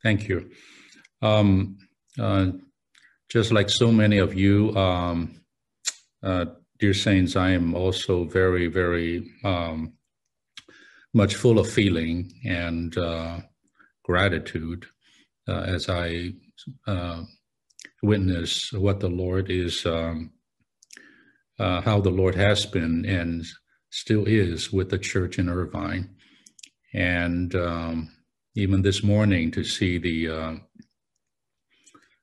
Thank you. Um, uh, just like so many of you, dear saints, I am also very, very much full of feeling and gratitude as I witness what the Lord is, how the Lord has been and still is with the church in Irvine. And even this morning to see the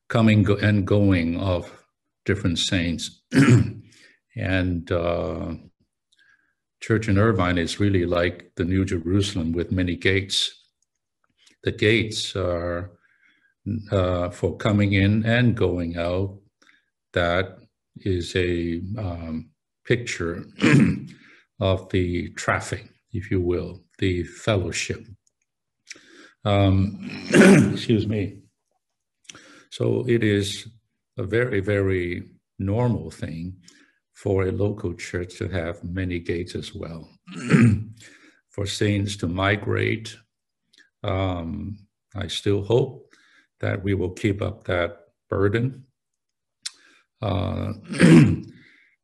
coming and going of different saints. And church in Irvine is really like the New Jerusalem with many gates. The gates are for coming in and going out. That is a picture of the traffic, if you will, the fellowship. Excuse me. So it is a very, very normal thing for a local church to have many gates as well. For saints to migrate, I still hope that we will keep up that burden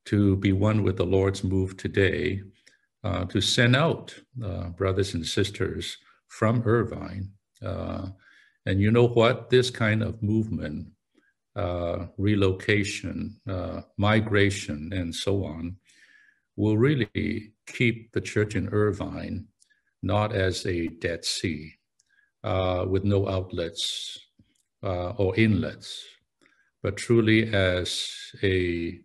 to be one with the Lord's move today, to send out brothers and sisters from Irvine. And you know what? This kind of movement, relocation, migration, and so on, will really keep the church in Irvine not as a Dead Sea with no outlets or inlets, but truly as a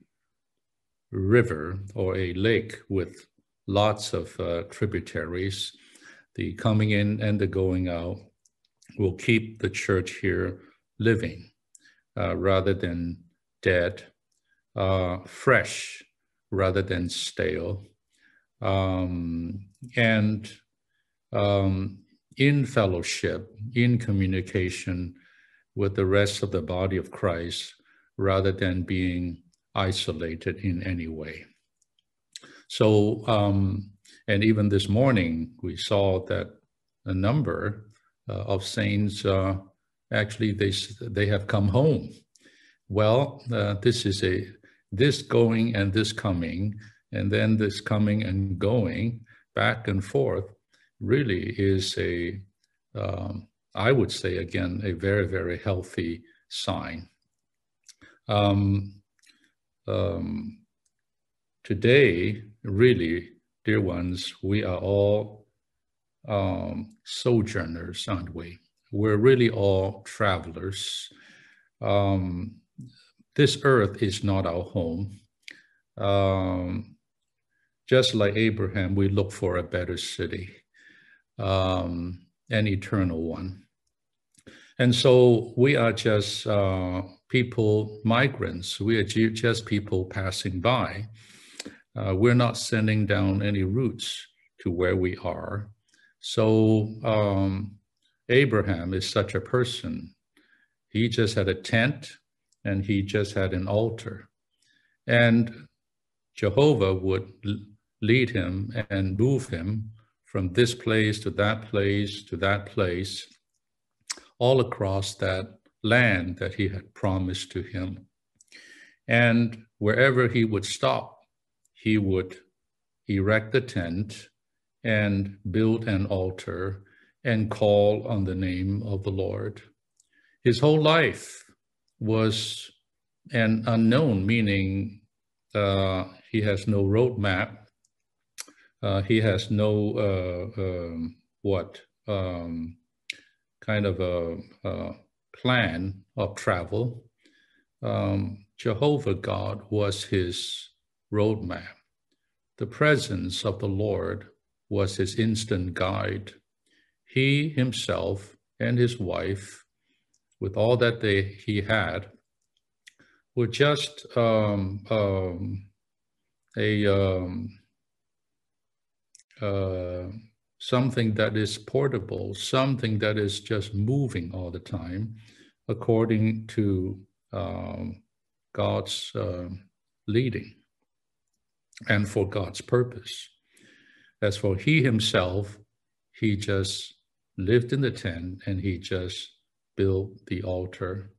river or a lake with lots of tributaries. The coming in and the going out will keep the church here living rather than dead, fresh rather than stale, and in fellowship, in communication with the rest of the body of Christ, rather than being isolated in any way. So, and even this morning, we saw that a number of saints, actually they have come home. Well, this going and this coming, and then this coming and going back and forth really is I would say again, a very, very healthy sign. Today, really, dear ones, we are all sojourners, aren't we? We're really all travelers. This earth is not our home. Just like Abraham, we look for a better city, an eternal one. And so we are just people, migrants. We are just people passing by. We're not sending down any roots to where we are. So Abraham is such a person. He just had a tent and he just had an altar. And Jehovah would lead him and move him from this place to that place to that place, all across that land that he had promised to him. And wherever he would stop, he would erect the tent and build an altar and call on the name of the Lord. His whole life was an unknown, meaning he has no roadmap. He has no kind of a plan of travel. Jehovah God was his roadmap. The presence of the Lord was his instant guide. He himself and his wife, with all that he had, were just something that is portable, something that is just moving all the time, according to God's leading and for God's purpose. As for he himself, he just lived in the tent and he just build the altar.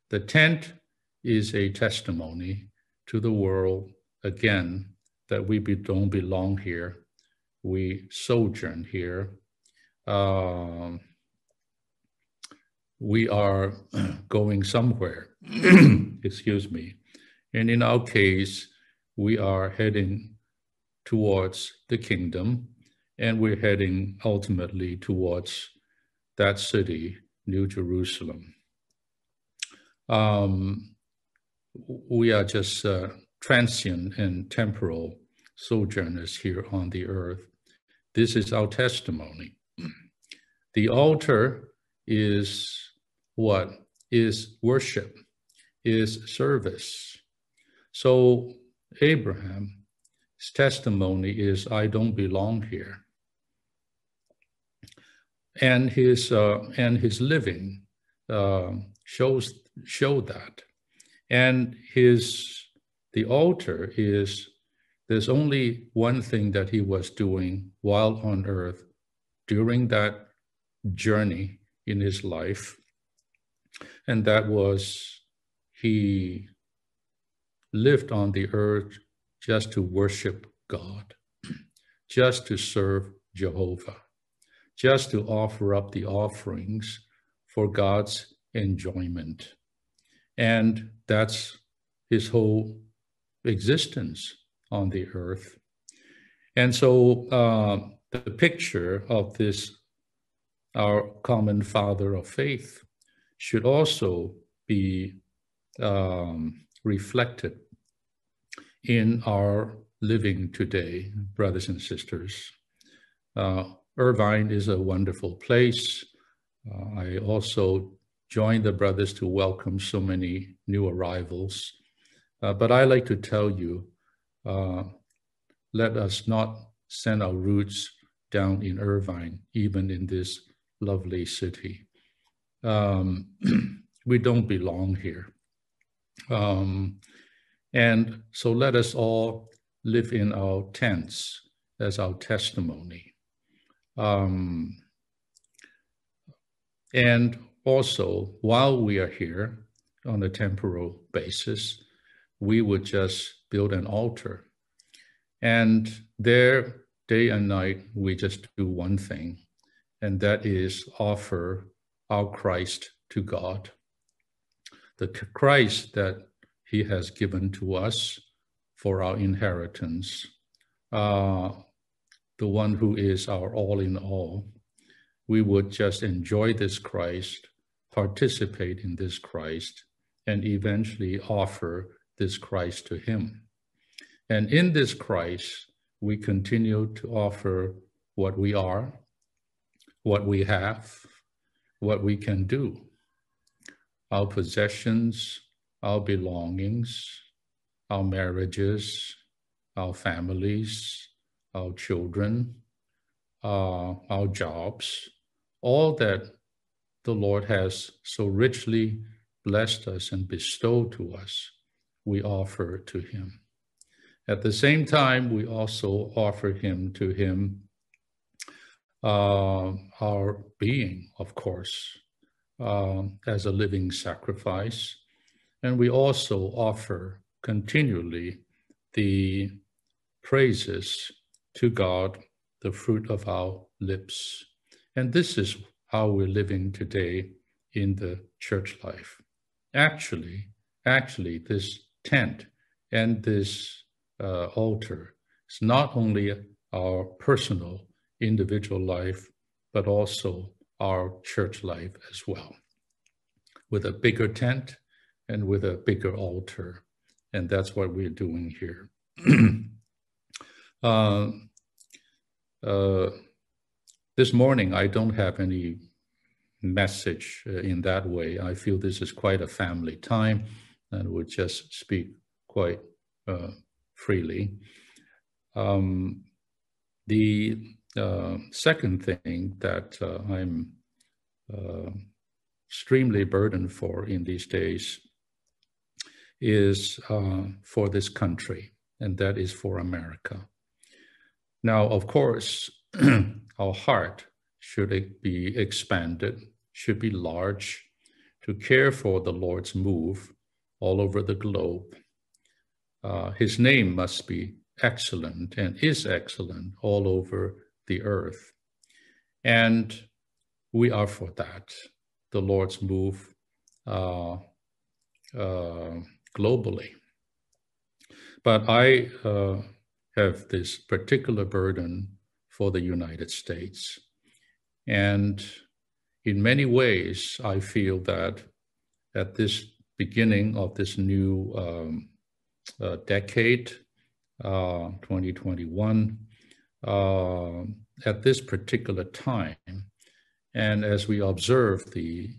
The tent is a testimony to the world, again, that we don't belong here. We sojourn here. We are going somewhere, excuse me. And in our case, we are heading towards the kingdom, and we're heading ultimately towards that city, New Jerusalem. We are just transient and temporal sojourners here on the earth. This is our testimony. The altar is what? Is worship, is service. So Abraham's testimony is, I don't belong here. And his living show that. And the altar is, there's only one thing that he was doing while on earth during that journey in his life, and that was he lived on the earth just to worship God, just to serve Jehovah, just to offer up the offerings for God's enjoyment. And that's his whole existence on the earth. And so the picture of this, our common father of faith, should also be reflected in our living today, brothers and sisters. Irvine is a wonderful place. I also joined the brothers to welcome so many new arrivals. But I like to tell you, let us not send our roots down in Irvine, even in this lovely city. We don't belong here. And so let us all live in our tents as our testimony. And also, while we are here on a temporal basis, we would just build an altar. And there, day and night, we just do one thing, and that is offer our Christ to God. The Christ that he has given to us for our inheritance, the one who is our all in all. We would just enjoy this Christ, participate in this Christ, and eventually offer this Christ to him. And in this Christ, we continue to offer what we are, what we have, what we can do, our possessions, our belongings, our marriages, our families, our children, our jobs, all that the Lord has so richly blessed us and bestowed to us, we offer to him. At the same time, we also offer to him our being, of course, as a living sacrifice. And we also offer continually the praises to God, the fruit of our lips. And this is how we're living today in the church life. Actually, this tent and this altar is not only our personal, individual life, but also our church life as well, with a bigger tent and with a bigger altar. And that's what we're doing here. This morning, I don't have any message in that way. I feel this is quite a family time and would just speak quite freely. The second thing that I'm extremely burdened for in these days is for this country, and that is for America. Now, of course, our heart should be expanded, should be large, to care for the Lord's move all over the globe. His name must be excellent and is excellent all over the earth. And we are for that, the Lord's move globally. But I have this particular burden for the United States. And in many ways, I feel that at this beginning of this new decade, 2021, at this particular time, and as we observe the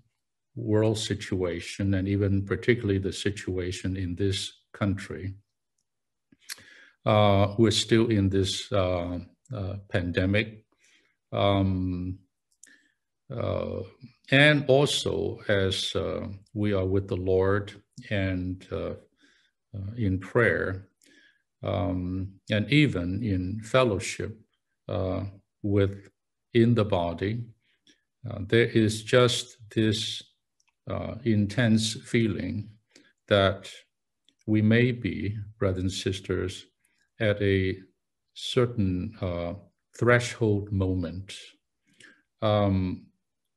world situation, and even particularly the situation in this country, we're still in this pandemic. And also as we are with the Lord and in prayer, and even in fellowship within the body, there is just this intense feeling that we may be, brothers and sisters, at a certain threshold moment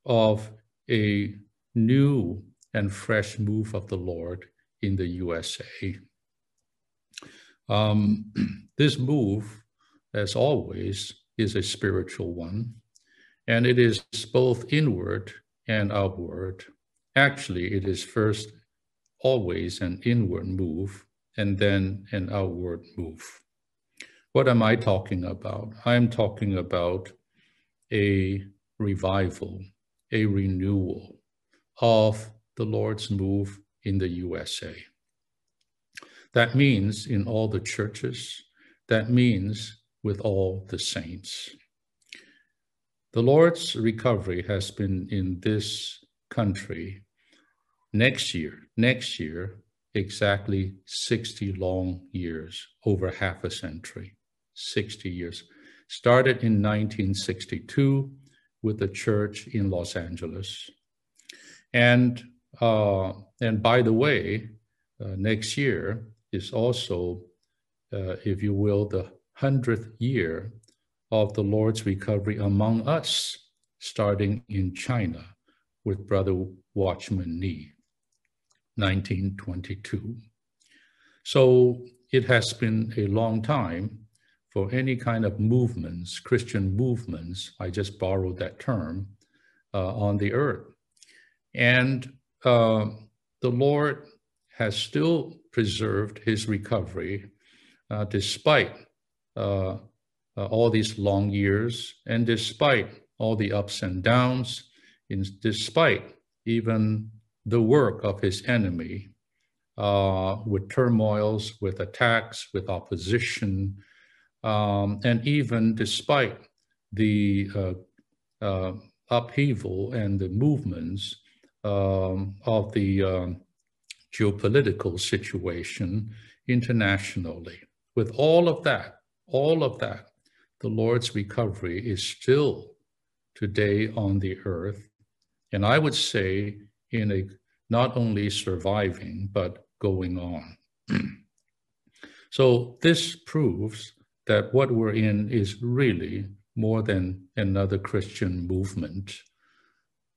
of a new and fresh move of the Lord in the USA. This move, as always, is a spiritual one, and it is both inward and outward. Actually, it is first always an inward move and then an outward move. What am I talking about? I'm talking about a revival, a renewal of the Lord's move in the USA. That means in all the churches, that means with all the saints. The Lord's recovery has been in this country next year, exactly 60 long years, over half a century, 60 years. Started in 1962 with the church in Los Angeles. And by the way, next year is also, if you will, the 100th year of the Lord's recovery among us, starting in China with Brother Watchman Nee, 1922. So it has been a long time for any kind of movements, Christian movements, I just borrowed that term, on the earth. And the Lord has still preserved his recovery despite all these long years, and despite all the ups and downs, despite even the work of his enemy, with turmoils, with attacks, with opposition, and even despite the upheaval and the movements of the geopolitical situation internationally. With all of that, the Lord's recovery is still today on the earth, and I would say in a not only surviving, but going on. So this proves that what we're in is really more than another Christian movement.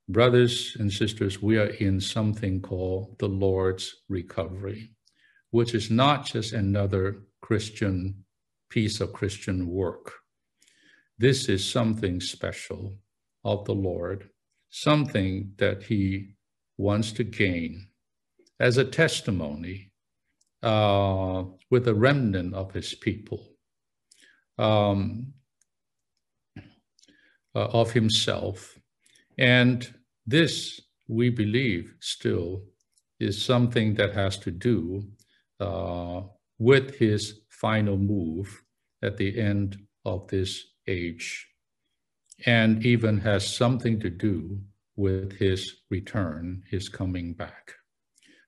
Brothers and sisters, we are in something called the Lord's recovery, which is not just another Christian piece of Christian work. This is something special of the Lord, something that he wants to gain as a testimony with a remnant of his people, of himself. And this, we believe, still is something that has to do with his final move at the end of this age, and even has something to do with his return, his coming back.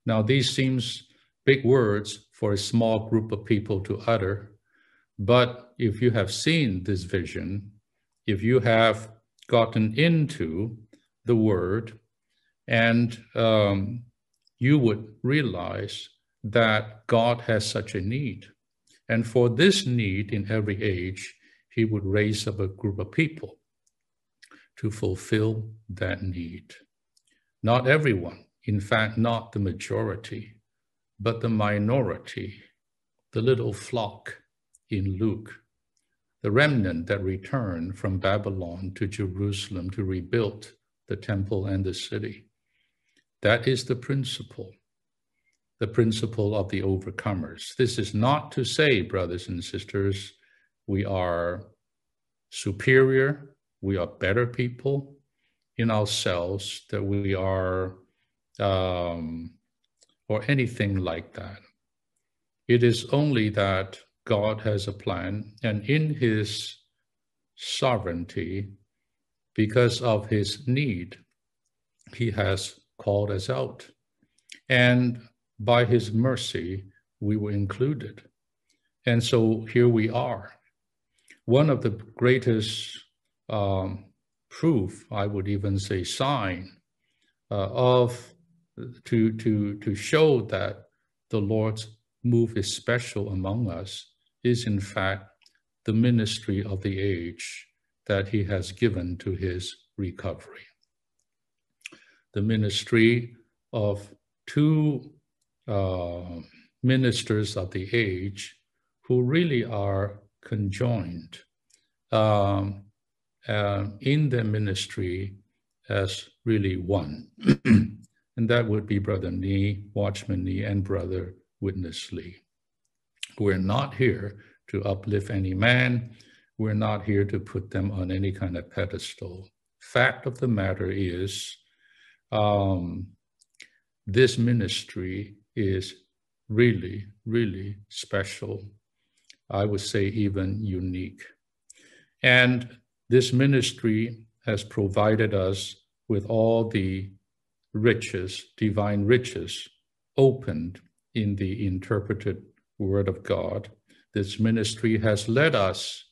Now, these seems big words for a small group of people to utter, but if you have seen this vision, if you have gotten into the word, And you would realize that God has such a need. And for this need in every age, he would raise up a group of people to fulfill that need. Not everyone, in fact, not the majority, but the minority, the little flock in Luke, the remnant that returned from Babylon to Jerusalem to rebuild the temple and the city. That is the principle of the overcomers. This is not to say, brothers and sisters, we are superior, we are better people in ourselves, that we are, or anything like that. It is only that God has a plan, and in his sovereignty, because of his need, he has called us out. And by his mercy, we were included. And so here we are. One of the greatest proof, I would even say sign, to show that the Lord's move is special among us is in fact the ministry of the age that he has given to his recovery. The ministry of two ministers of the age who really are conjoined in their ministry as really one. And that would be Brother Nee, Watchman Nee, and Brother Witness Lee. We're not here to uplift any man. We're not here to put them on any kind of pedestal. Fact of the matter is, this ministry is really, really special. I would say even unique. And this ministry has provided us with all the riches, divine riches, opened in the interpreted Word of God. This ministry has led us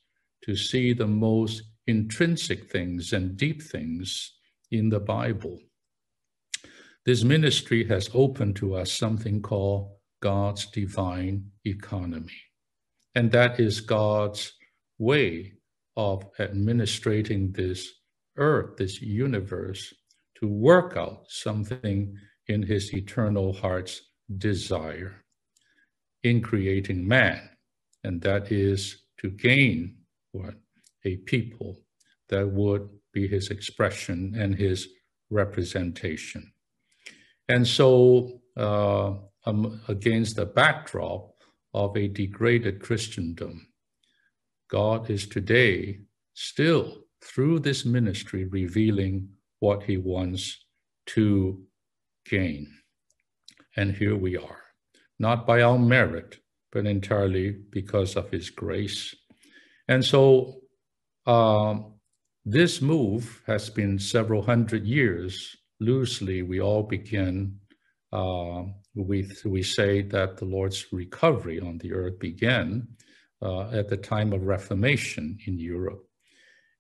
to see the most intrinsic things and deep things in the Bible. This ministry has opened to us something called God's divine economy. And that is God's way of administrating this earth, this universe, to work out something in his eternal heart's desire in creating man. And that is to gain what? A people that would be his expression and his representation. And so against the backdrop of a degraded Christendom, God is today still, through this ministry, revealing what he wants to gain. And here we are, not by our merit, but entirely because of his grace. And so this move has been several hundred years. Loosely, we all begin, we say that the Lord's recovery on the earth began at the time of Reformation in Europe.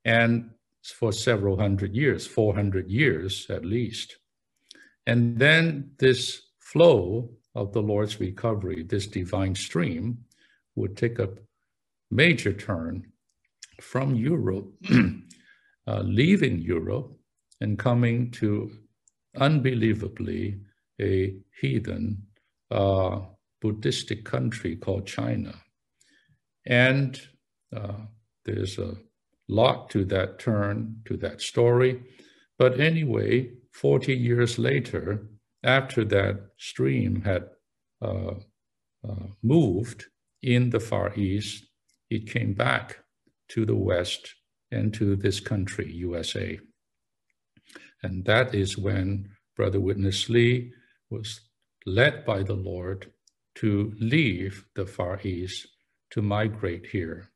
And for several hundred years, 400 years at least. And then this flow of the Lord's recovery, this divine stream, would take a major turn from Europe, leaving Europe and coming to unbelievably a heathen Buddhistic country called China. And there's a lot to that turn, to that story. But anyway, 40 years later, after that stream had moved in the Far East, it came back to the West and to this country, USA. And that is when Brother Witness Lee was led by the Lord to leave the Far East, to migrate here,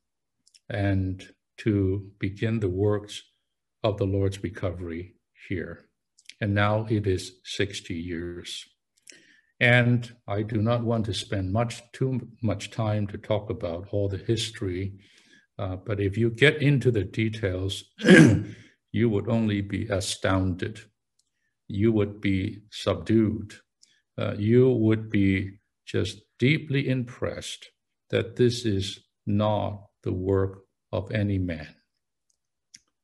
and to begin the works of the Lord's recovery here. And now it is 60 years. And I do not want to spend too much time to talk about all the history, but if you get into the details, you would only be astounded. you would be subdued. You would be just deeply impressed that this is not the work of any man.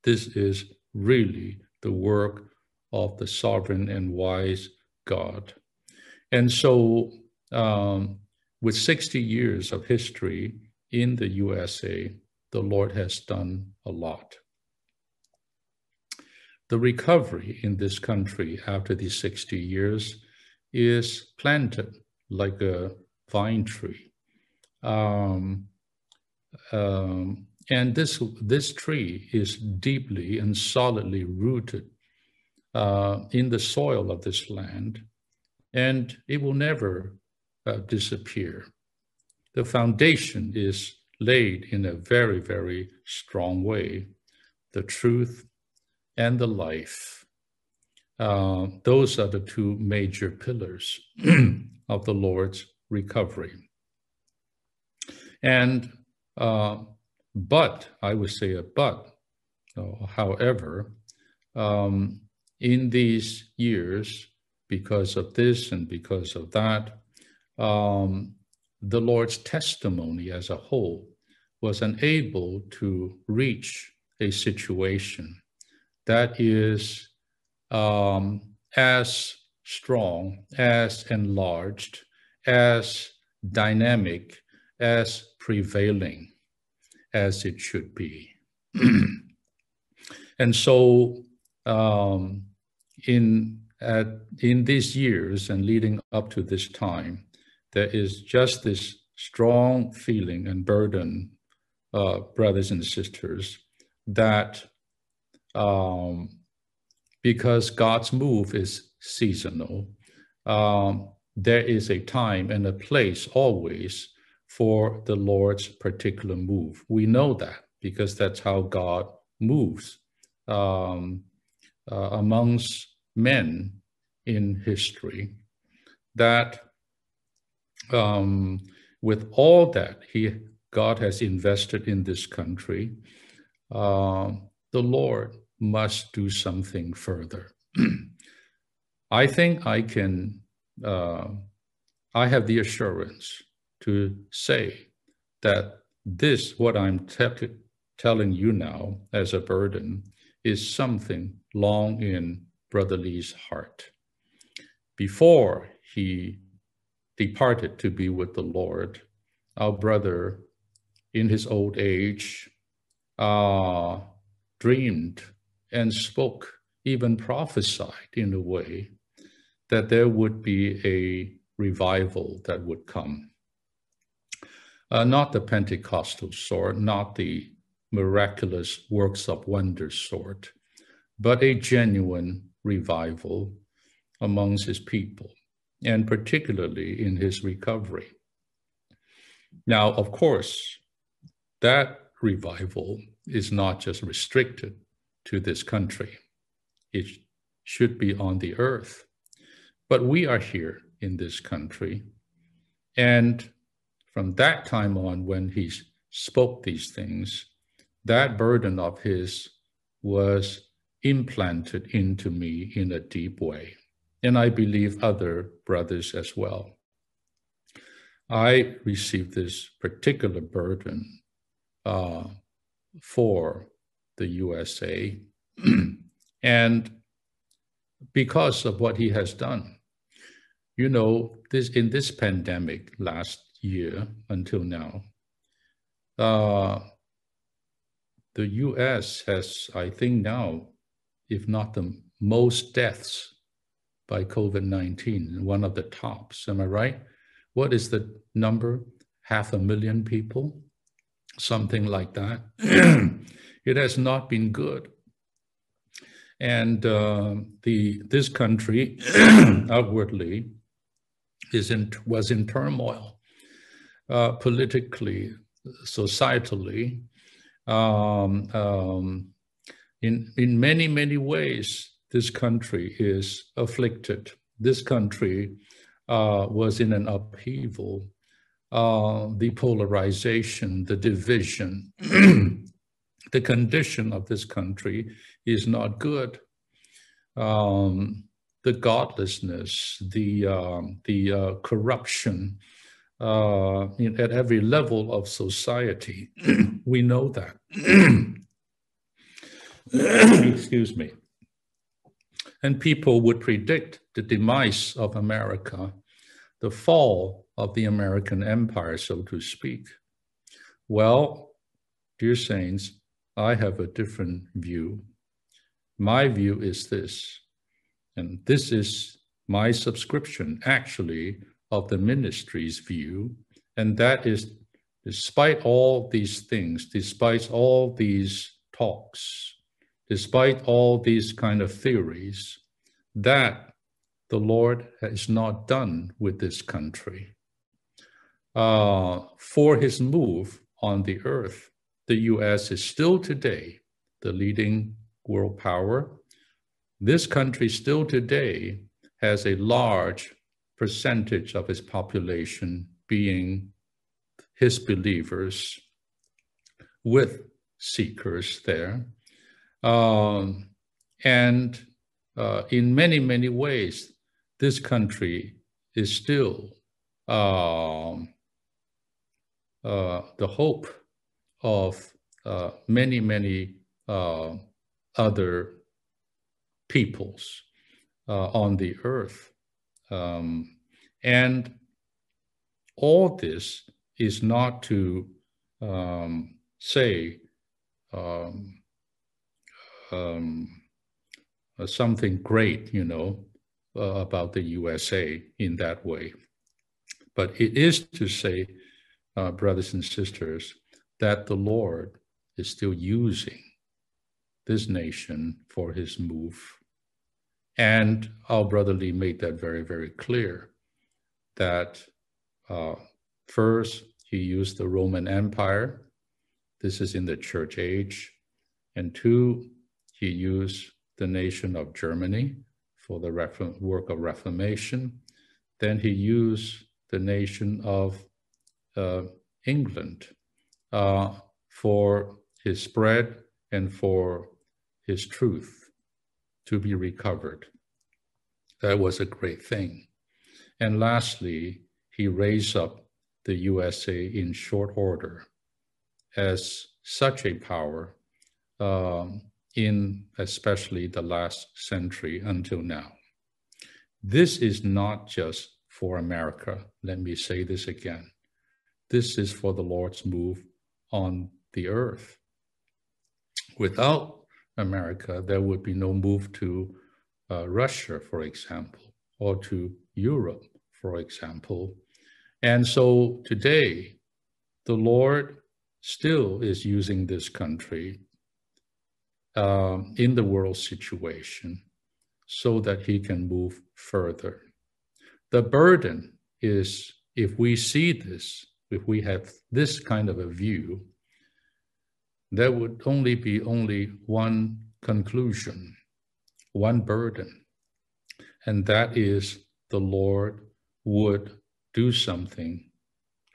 This is really the work of the sovereign and wise God. And so, with 60 years of history in the USA, the Lord has done a lot. The recovery in this country after these 60 years is planted like a vine tree. And this tree is deeply and solidly rooted in the soil of this land, and it will never disappear. The foundation is laid in a very, very strong way. The truth and the life. Those are the two major pillars of the Lord's recovery. And, but, I would say a but, however, in these years, because of this and because of that, the Lord's testimony as a whole was unable to reach a situation that is as strong, as enlarged, as dynamic, as prevailing as it should be. And so in these years and leading up to this time, there is just this strong feeling and burden, brothers and sisters, that because God's move is seasonal, there is a time and a place always for the Lord's particular move. We know that because that's how God moves amongst men in history, that with all that God has invested in this country, the Lord must do something further. I think I can, I have the assurance to say that this, what I'm telling you now as a burden, is something long in Brother Lee's heart. Before he departed to be with the Lord, our brother, in his old age, dreamed and spoke, even prophesied in a way, that there would be a revival that would come. Not the Pentecostal sort, not the miraculous works of wonders sort, but a genuine revival amongst his people, and particularly in his recovery. Now, of course, that revival is not just restricted to this country. It should be on the earth. But we are here in this country. And from that time on, when he spoke these things, that burden of his was implanted into me in a deep way. And I believe other brothers as well. I received this particular burden for the USA, and because of what he has done. You know, in this pandemic last year until now, the US has, I think now, if not the most deaths by COVID-19, one of the tops, am I right? What is the number? 500,000 people? Something like that. It has not been good. And this country outwardly was in turmoil, politically, societally. In many, many ways, this country is afflicted. This country was in an upheaval. The polarization, the division, the condition of this country is not good. The the godlessness, the corruption at every level of society. We know that. Excuse me. And people would predict the demise of America, the fall of the American empire, so to speak. Well, dear saints, I have a different view. My view is this, and this is my subscription, actually, of the ministry's view, and that is, despite all these things, despite all these talks, despite all these kind of theories, that the Lord is not done with this country. For his move on the earth, the US is still today the leading world power. This country still today has a large percentage of its population being his believers, with seekers there. And in many, many ways, this country is still the hope of many, many other peoples on the earth. And all this is not to say something great, about the USA in that way. But it is to say, brothers and sisters, that the Lord is still using this nation for his move. And our brother Lee made that very, very clear, that first he used the Roman Empire. This is in the church age. And two, he used the nation of Germany for the work of Reformation. Then he used the nation of England for his spread and for his truth to be recovered. That was a great thing. And lastly, he raised up the USA in short order as such a power in especially the last century until now. This is not just for America. Let me say this again. This is for the Lord's move on the earth. Without America, there would be no move to Russia, for example, or to Europe, for example. And so today, the Lord still is using this country in the world situation so that he can move further. The burden is, if we see this, if we have this kind of a view, there would only be one conclusion, one burden, and that is the Lord would do something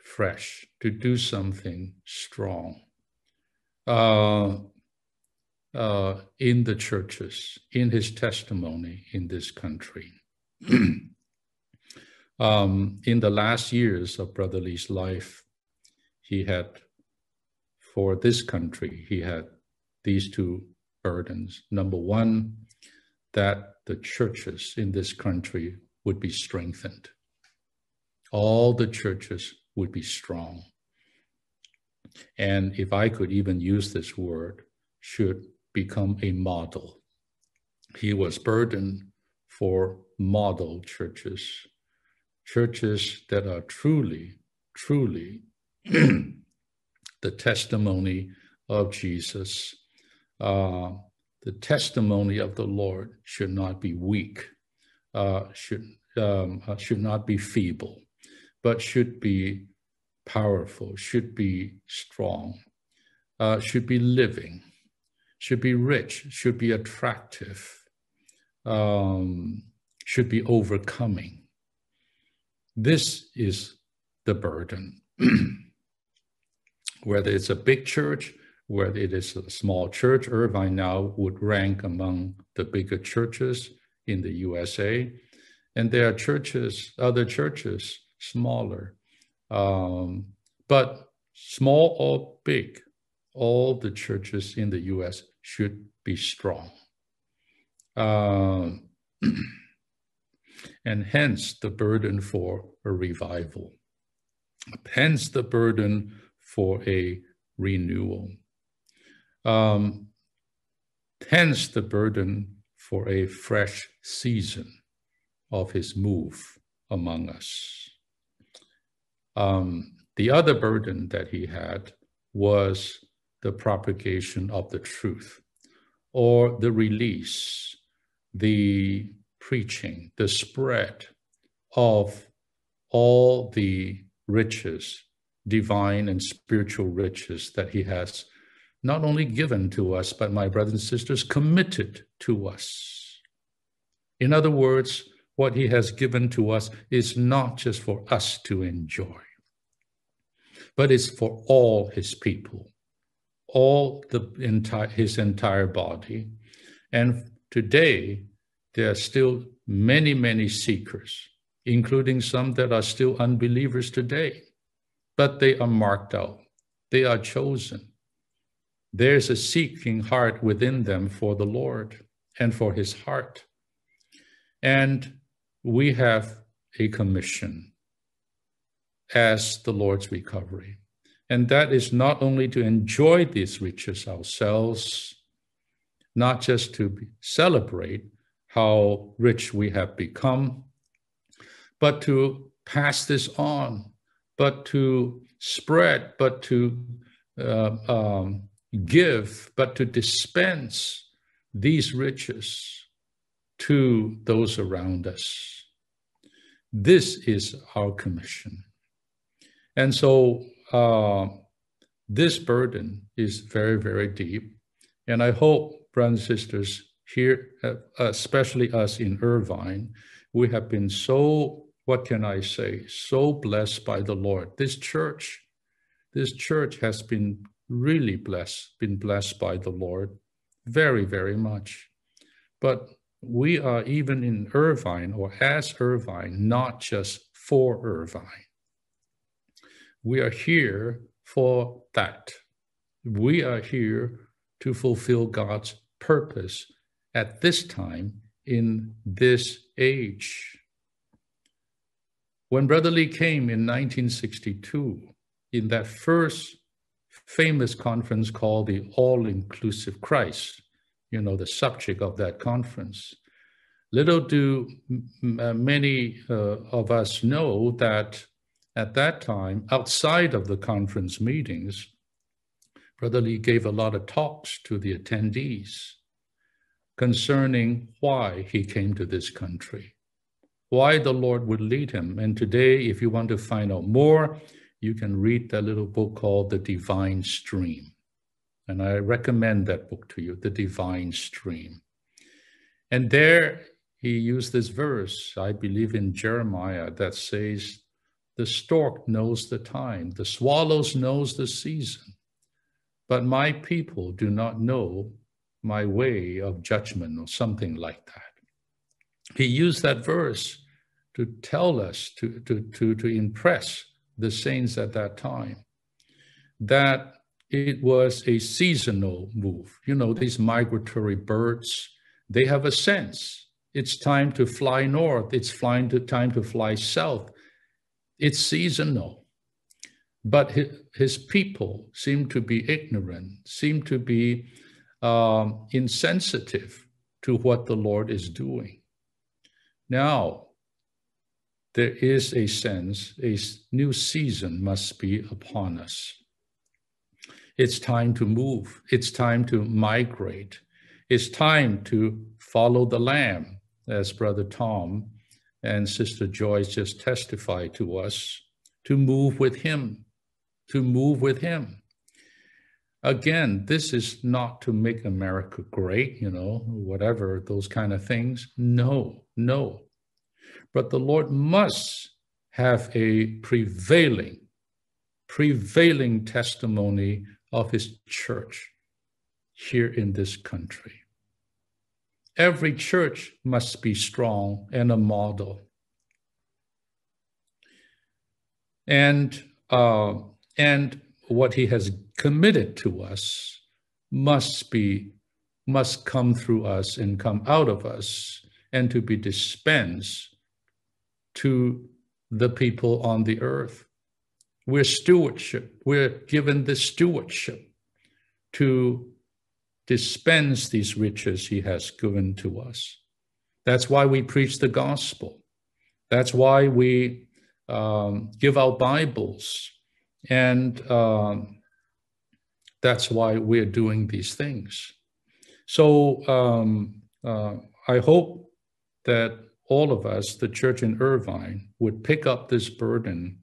fresh, to do something strong in the churches, in his testimony in this country. In the last years of Brother Lee's life, he had, for this country, he had these two burdens. Number one, that the churches in this country would be strengthened. All the churches would be strong. And if I could even use this word, should become a model. He was burdened for model churches, churches that are truly, truly the testimony of Jesus. The testimony of the Lord should not be weak, should not be feeble, but should be powerful, should be strong, should be living, should be rich, should be attractive, should be overcoming. This is the burden. Whether it's a big church, whether it is a small church, Irvine now would rank among the bigger churches in the USA. And there are churches, other churches, smaller. But small or big, all the churches in the US should be strong. And hence the burden for a revival. Hence the burden for a renewal. Hence the burden for a fresh season of his move among us. The other burden that he had was the propagation of the truth, or the release, the preaching, the spread of all the riches, divine and spiritual riches that he has not only given to us, but my brothers and sisters, committed to us. In other words, what he has given to us is not just for us to enjoy, but it's for all his people, all his entire body. And today, there are still many, many seekers, including some that are still unbelievers today, but they are marked out. They are chosen. There's a seeking heart within them for the Lord and for his heart. And we have a commission as the Lord's recovery. And that is not only to enjoy these riches ourselves, not just to celebrate how rich we have become, but to pass this on, but to spread, but to give, but to dispense these riches to those around us. This is our commission. And so this burden is very, very deep. And I hope, brothers and sisters, here, especially us in Irvine, we have been so, what can I say, so blessed by the Lord. This church has been really been blessed by the Lord very, very much. But we are even in Irvine, or as Irvine, not just for Irvine. We are here for that. We are here to fulfill God's purpose at this time in this age. When Brother Lee came in 1962, in that first famous conference called the All-Inclusive Christ, you know, the subject of that conference, little do many of us know that at that time, outside of the conference meetings, Brother Lee gave a lot of talks to the attendees concerning why he came to this country, why the Lord would lead him. And today, if you want to find out more, you can read that little book called The Divine Stream. And I recommend that book to you, The Divine Stream. And there he used this verse, I believe in Jeremiah, that says, the stork knows the time, the swallows knows the season, but my people do not know my way of judgment, or something like that. He used that verse to tell us, to impress the saints at that time, that it was a seasonal move. You know, these migratory birds, they have a sense. It's time to fly north. It's time to fly south. It's seasonal. But his people seem to be ignorant, seem to be insensitive to what the Lord is doing. Now, there is a sense, a new season must be upon us. It's time to move. It's time to migrate. It's time to follow the Lamb, as Brother Tom and Sister Joyce just testified to us, to move with him, to move with him. Again, this is not to make America great, you know, whatever, those kind of things. No, no. But the Lord must have a prevailing testimony of his church here in this country. Every church must be strong and a model. And what he has committed to us must come through us and come out of us, and to be dispensed to the people on the earth. We're stewardship. We're given the stewardship to dispense these riches he has given to us. That's why we preach the gospel. That's why we give out Bibles. And that's why we're doing these things. So I hope that all of us, the church in Irvine, would pick up this burden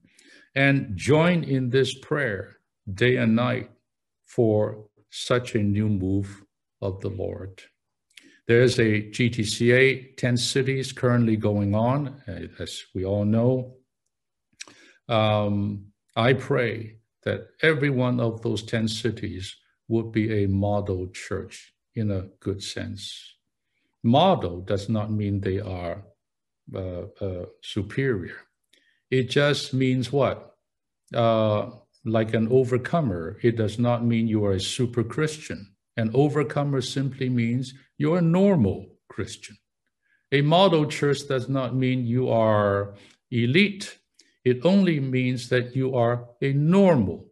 and join in this prayer day and night for such a new move of the Lord. There's a GTCA 10 cities currently going on, as we all know. I pray that every one of those 10 cities would be a model church in a good sense. Model does not mean they are superior. It just means what? Like an overcomer, it does not mean you are a super Christian. An overcomer simply means you're a normal Christian. A model church does not mean you are elite. It only means that you are a normal,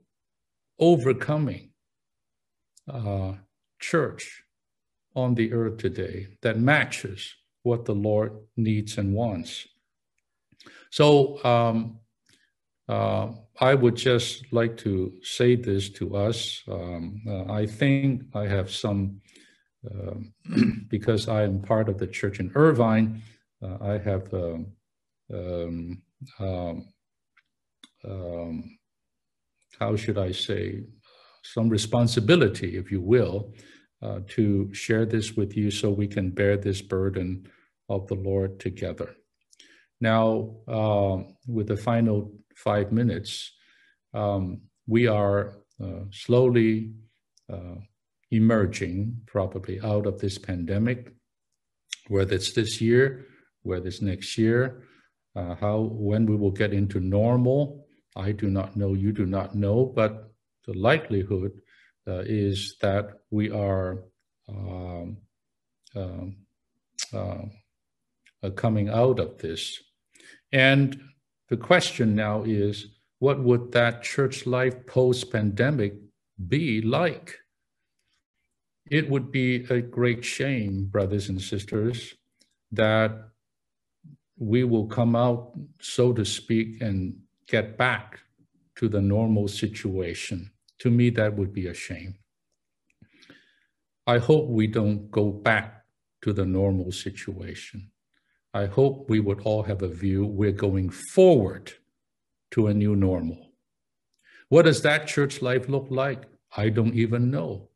overcoming church on the earth today that matches what the Lord needs and wants. So I would just like to say this to us. I think I have some, because I am part of the church in Irvine, I have how should I say, some responsibility, if you will, to share this with you so we can bear this burden of the Lord together. Now, with the final 5 minutes, we are slowly emerging probably out of this pandemic, whether it's this year, whether it's next year, when we will get into normal, I do not know, you do not know, but the likelihood is that we are coming out of this. And the question now is, what would that church life post-pandemic be like? It would be a great shame, brothers and sisters, that we will come out, so to speak, and get back to the normal situation. To me, that would be a shame. I hope we don't go back to the normal situation. I hope we would all have a view we're going forward to a new normal. What does that church life look like? I don't even know.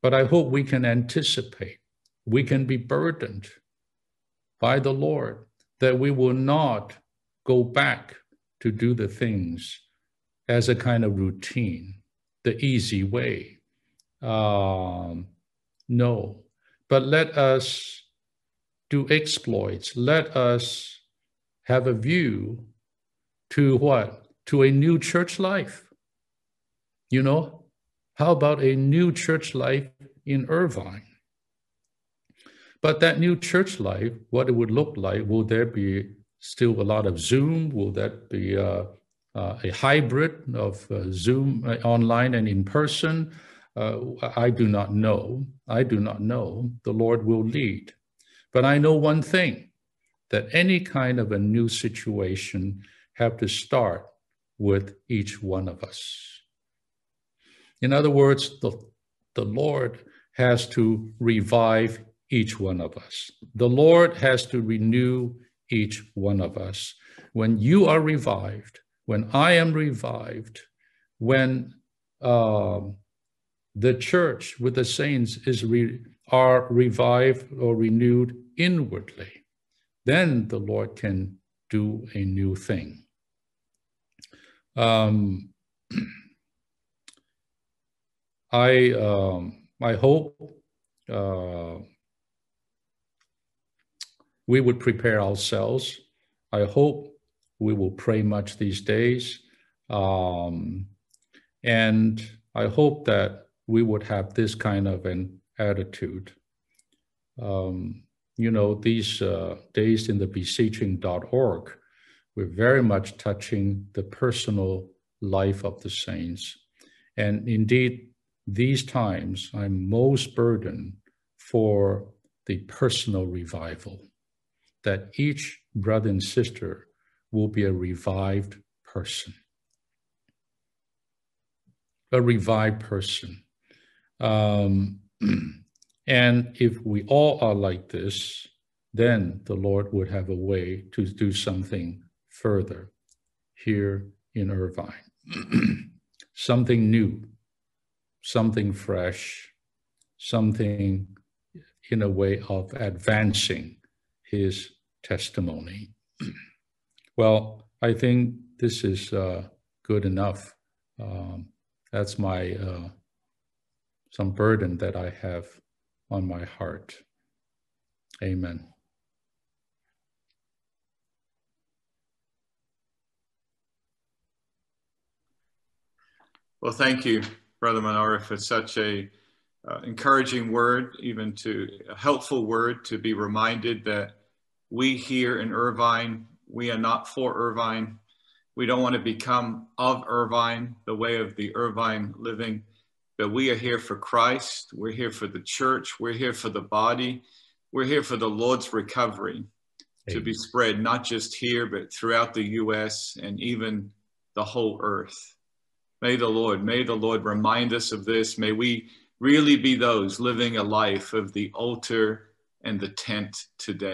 But I hope we can anticipate, we can be burdened by the Lord, that we will not go back to do the things as a kind of routine, the easy way. No, but let us do exploits. Let us have a view to what? To a new church life. You know, how about a new church life in Irvine? But that new church life, what it would look like, will there be still a lot of Zoom? Will that be a hybrid of Zoom online and in person? I do not know. I do not know. The Lord will lead. But I know one thing, that any kind of a new situation have to start with each one of us. In other words, the Lord has to revive each one of us. The Lord has to renew each one of us. When you are revived, when I am revived, when the church with the saints are revived or renewed inwardly, then the Lord can do a new thing. I hope we would prepare ourselves. I hope we will pray much these days. And I hope that we would have this kind of an attitude. These days in the beseeching.org, we're very much touching the personal life of the saints. And indeed, these times, I'm most burdened for the personal revival, that each brother and sister will be a revived person. A revived person. And if we all are like this, then the Lord would have a way to do something further here in Irvine. Something new, something fresh, something in a way of advancing his testimony. Well, I think this is good enough. That's my some burden that I have on my heart. Amen. Well, thank you, Brother Manara, for such a encouraging word, even to a helpful word to be reminded that we here in Irvine, we are not for Irvine. We don't want to become of Irvine, the way of the Irvine living, but we are here for Christ. We're here for the church. We're here for the body. We're here for the Lord's recovery to be spread, not just here, but throughout the U.S. and even the whole earth. May the Lord remind us of this. May we really be those living a life of the altar and the tent today.